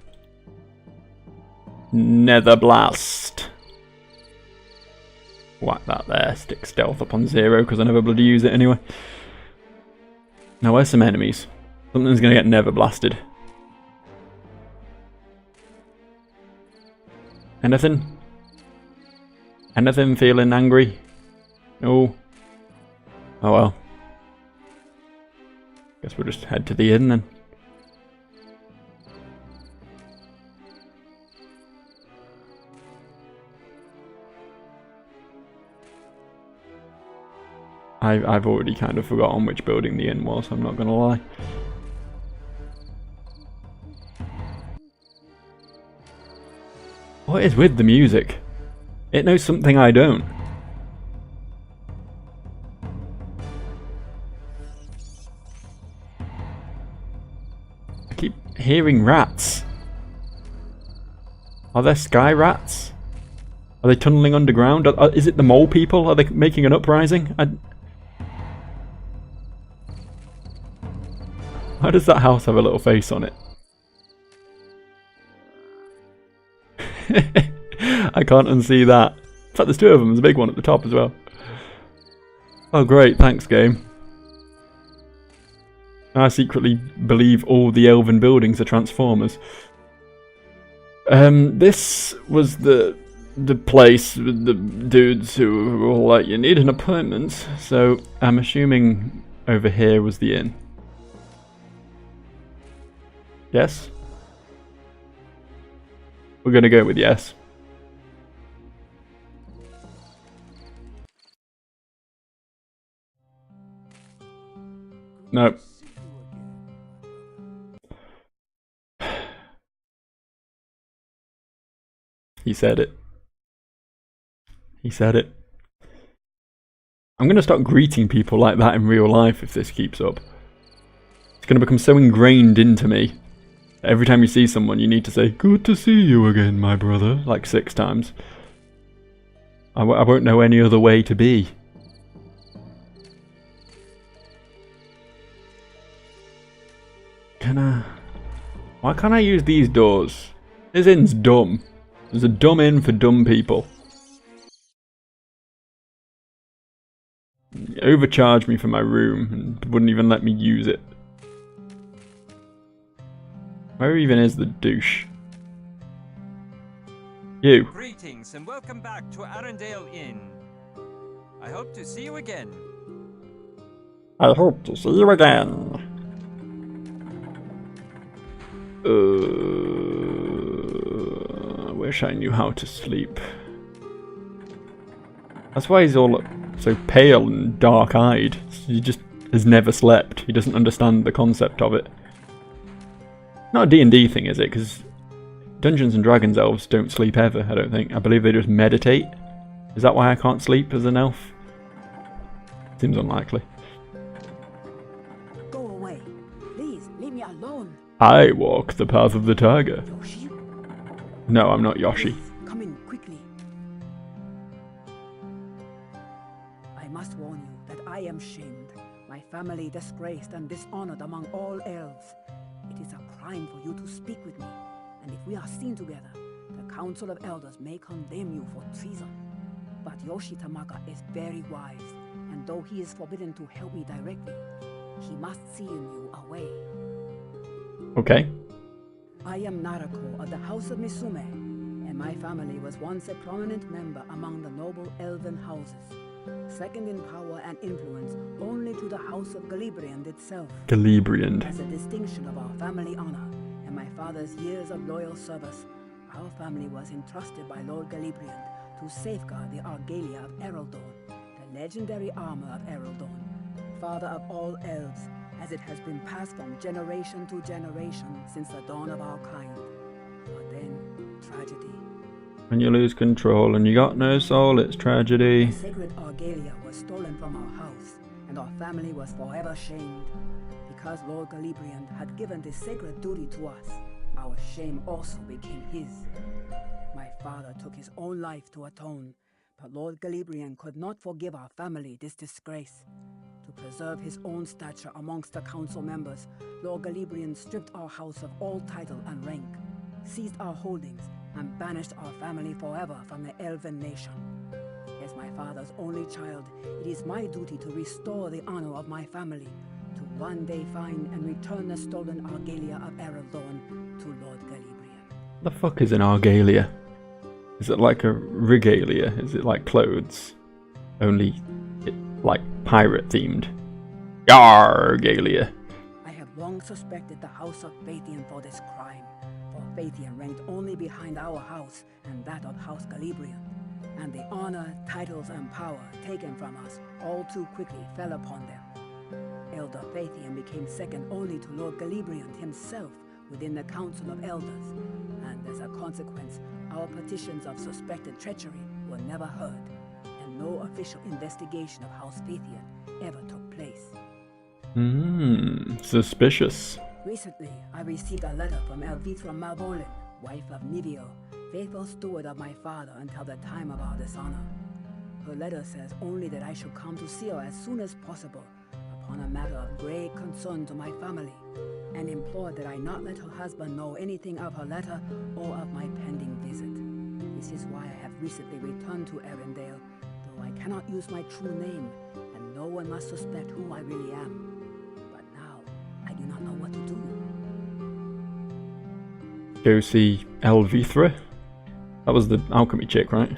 Nether Blast. Whack that there. Stick stealth up on 0 because I never bloody use it anyway. Now where's some enemies? Something's gonna get Nether Blasted. Anything? Anything feeling angry? No. Oh well. Guess we'll just head to the inn then. I've already kind of forgotten which building the inn was, I'm not gonna lie. What is with the music? It knows something I don't. I keep hearing rats. Are there sky rats? Are they tunneling underground? Is it the mole people? Are they making an uprising? Why does that house have a little face on it? I can't unsee that. In fact, there's 2 of them. There's a big one at the top as well. Oh great, thanks game. I secretly believe all the elven buildings are transformers. This was the place with the dudes who were all like, you need an appointment. So I'm assuming over here was the inn. Yes? We're gonna go with yes. Nope. He said it. He said it. I'm gonna start greeting people like that in real life if this keeps up. It's gonna become so ingrained into me. Every time you see someone, you need to say, "Good to see you again, my brother," like 6 times. I won't know any other way to be. Why can't I use these doors? This inn's dumb. There's a dumb inn for dumb people. Overcharged me for my room and wouldn't even let me use it. Where even is the douche? You. Greetings and welcome back to Arundel Inn. I hope to see you again. I hope to see you again. I wish I knew how to sleep. That's why he's all so pale and dark-eyed. He just has never slept. He doesn't understand the concept of it. Not a D&D thing, is it? Because Dungeons and Dragons elves don't sleep ever, I don't think. I believe they just meditate. Is that why I can't sleep as an elf? Seems unlikely. Go away. Please, leave me alone. I walk the path of the tiger. Yoshi? No, I'm not Yoshi. Please, come in quickly. I must warn you that I am shamed. My family disgraced and dishonored among all elves. It is a crime for you to speak with me. And if we are seen together, the Council of Elders may condemn you for treason. But Yoshi Tamaka is very wise, and though he is forbidden to help me directly, he must see in you a way. Okay. I am Narako of the House of Misume, and my family was once a prominent member among the noble elven houses, second in power and influence only to the House of Galibriand itself. Galibriand. As a distinction of our family honor and my father's years of loyal service, our family was entrusted by Lord Galibriand to safeguard the Argalia of Eraldorn, the legendary armor of Eraldorn, father of all elves, as it has been passed from generation to generation since the dawn of our kind. But then, tragedy. When you lose control and you got no soul, it's tragedy. The sacred Argalia was stolen from our house, and our family was forever shamed. Because Lord Galibriand had given this sacred duty to us, our shame also became his. My father took his own life to atone, but Lord Galibriand could not forgive our family this disgrace. To preserve his own stature amongst the council members, Lord Galibriand stripped our house of all title and rank, seized our holdings, and banished our family forever from the elven nation. As my father's only child, it is my duty to restore the honor of my family, to one day find and return the stolen Argalia of Eraldorn to Lord Galibriand. The fuck is an Argalia? Is it like a regalia? Is it like clothes? Only, like, pirate themed. Argalia. I have long suspected the House of Fathian for this crime, for Fathian ranked only behind our house and that of House Galibriand, and the honor, titles, and power taken from us all too quickly fell upon them. Elder Fathian became second only to Lord Galibriand himself within the Council of Elders, and as a consequence, our petitions of suspected treachery were never heard, and no official investigation of House Fathian ever took place. Suspicious. Recently, I received a letter from Elvithra Malvolin, wife of Nivio, faithful steward of my father until the time of our dishonor. Her letter says only that I should come to see her as soon as possible, upon a matter of great concern to my family, and implored that I not let her husband know anything of her letter or of my pending visit. This is why I have recently returned to Arendelle, though I cannot use my true name, and no one must suspect who I really am. But now, I do not know what to do. Go see Elvithra? That was the alchemy chick, right?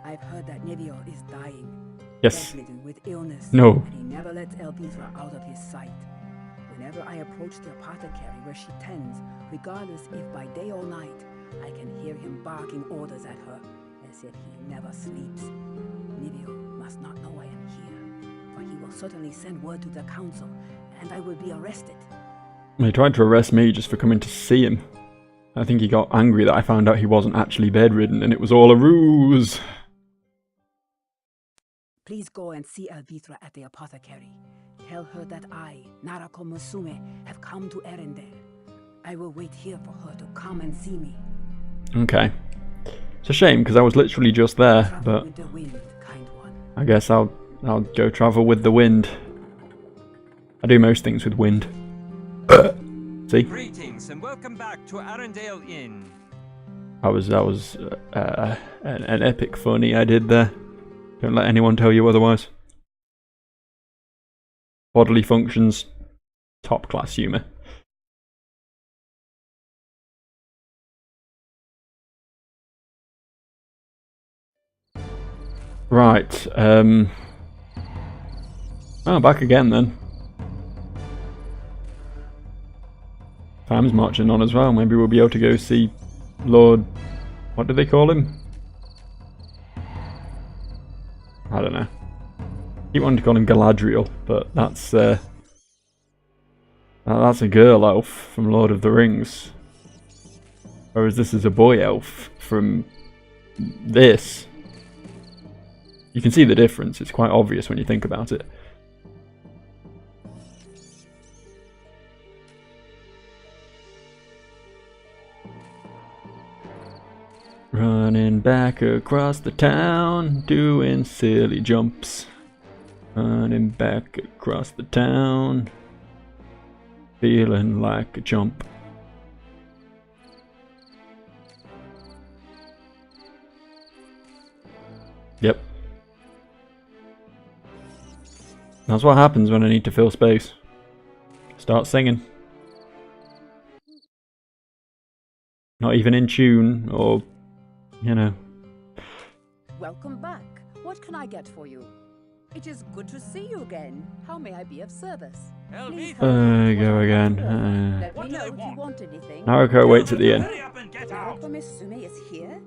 I've heard that Nivio is dying. Yes. Bedridden with illness. No. And he never lets Elvithra out of his sight. Whenever I approach the apothecary where she tends, regardless if by day or night, I can hear him barking orders at her, as if he never sleeps. Nivio must not know I am here, for he will certainly send word to the council, and I will be arrested. He tried to arrest me just for coming to see him. I think he got angry that I found out he wasn't actually bedridden and it was all a ruse. Please go and see Elvithra at the apothecary. Tell her that I, Narako Musume, have come to Arendelle. I will wait here for her to come and see me. Okay. It's a shame because I was literally just there, Travel but with the wind, kind one. I guess I'll go travel with the wind. I do most things with wind. See? Greetings and welcome back to Arendelle Inn. That was an epic funny I did there. Don't let anyone tell you otherwise. Bodily functions, top class humour. Right, oh, back again then. Time's marching on as well. Maybe we'll be able to go see Lord... what do they call him? I don't know. Keep wanting to call him Galadriel, but that's That's a girl elf from Lord of the Rings. Whereas this is a boy elf from this. You can see the difference. It's quite obvious when you think about it. Running back across the town, doing silly jumps. Running back across the town, feeling like a chump. Yep. That's what happens when I need to fill space. Start singing. Not even in tune, or, you know. Welcome back. What can I get for you? It is good to see you again. How may I be of service? Please have a look at Go what I have again. to offer. Let What me do know they if you want? want anything. Naruko waits at the inn. Hurry up and get out! Naruko Misume is here?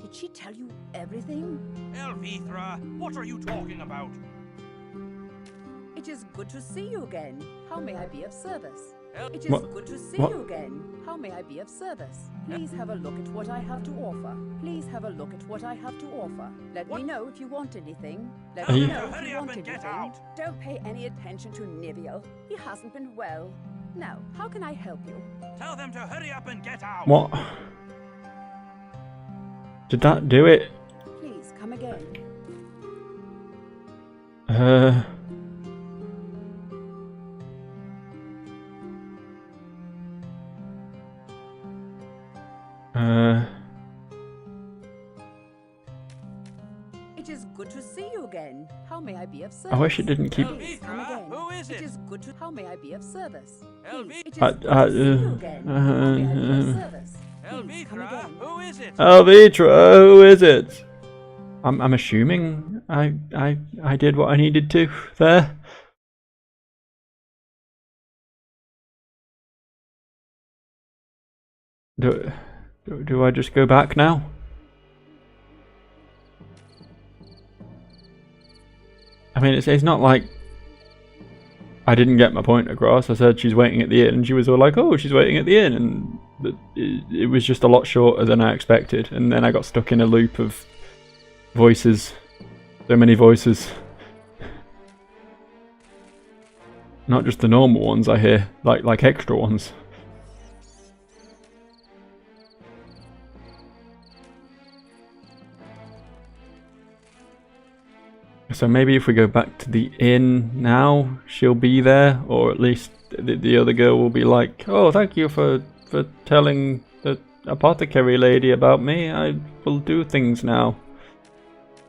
Did she tell you everything? Elvithra, what are you talking about? It is good to see you again. How may I be of service? It is What? good to see What? you again. How may I be of service? Please have a look at what I have to offer. Please have a look at what I have to offer. Let me know if you want anything. Let Are me you- know if Hurry you up want and get anything. out. Don't pay any attention to Niviel. He hasn't been well. Now, how can I help you? Tell them to hurry up and get out! What? Did that do it? Please come again. It is good to see you again. How may I be of service? I wish it didn't keep. Please come Elvithra, again. who is It it? is good to. How may I be of service? Elvi- Please. It is I- good to see you uh, again. How may I be of service? Please come Elvithra, again. who is it? Alvitra, who is it? I'm assuming I did what I needed to there. Do I just go back now? I mean, it's not like I didn't get my point across. I said she's waiting at the inn, and she was all like, "Oh, she's waiting at the inn," and it was just a lot shorter than I expected. And then I got stuck in a loop of voices, so many voices, not just the normal ones I hear, like extra ones. So maybe if we go back to the inn now, she'll be there, or at least the other girl will be like, "Oh, thank you for telling the apothecary lady about me. I will do things now."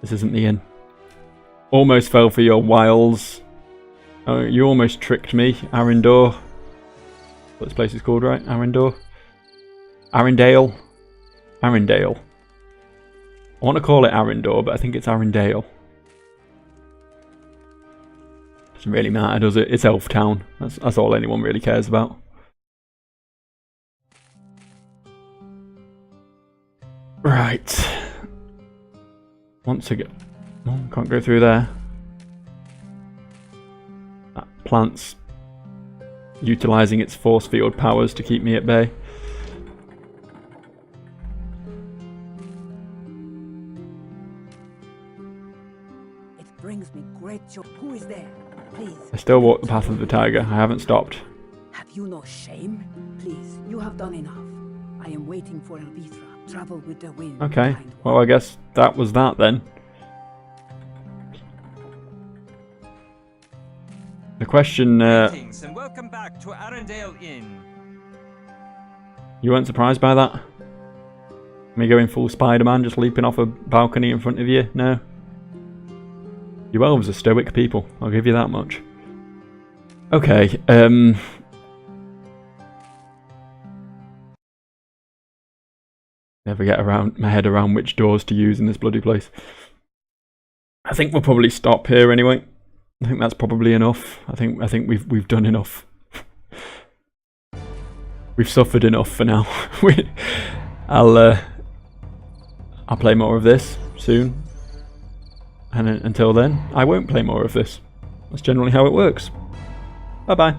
This isn't the inn. Almost fell for your wiles. Oh, you almost tricked me, Arendor. What this place is called, right? Arendor? Arendale? Arendale. I want to call it Arendor, but I think it's Arendale. Doesn't really matter, does it? It's Elf Town. That's all anyone really cares about. Right. Once again, oh, can't go through there. That plant's utilising its force field powers to keep me at bay. It brings me great joy. Who is there? Please. I still walk the path of the tiger. I haven't stopped. Have you no shame? Please, you have done enough. I am waiting for Elvithra. Travel with the wind. Okay. behind Well, I guess that was that then. The question, Greetings and welcome back to Arendale Inn. you weren't surprised by that? Me going full Spider-Man, just leaping off a balcony in front of you? No? You elves are stoic people, I'll give you that much. Okay, never get my head around which doors to use in this bloody place. I think we'll probably stop here anyway. I think that's probably enough. I think we've done enough. We've suffered enough for now. I'll play more of this soon. And until then, I won't play more of this. That's generally how it works. Bye bye.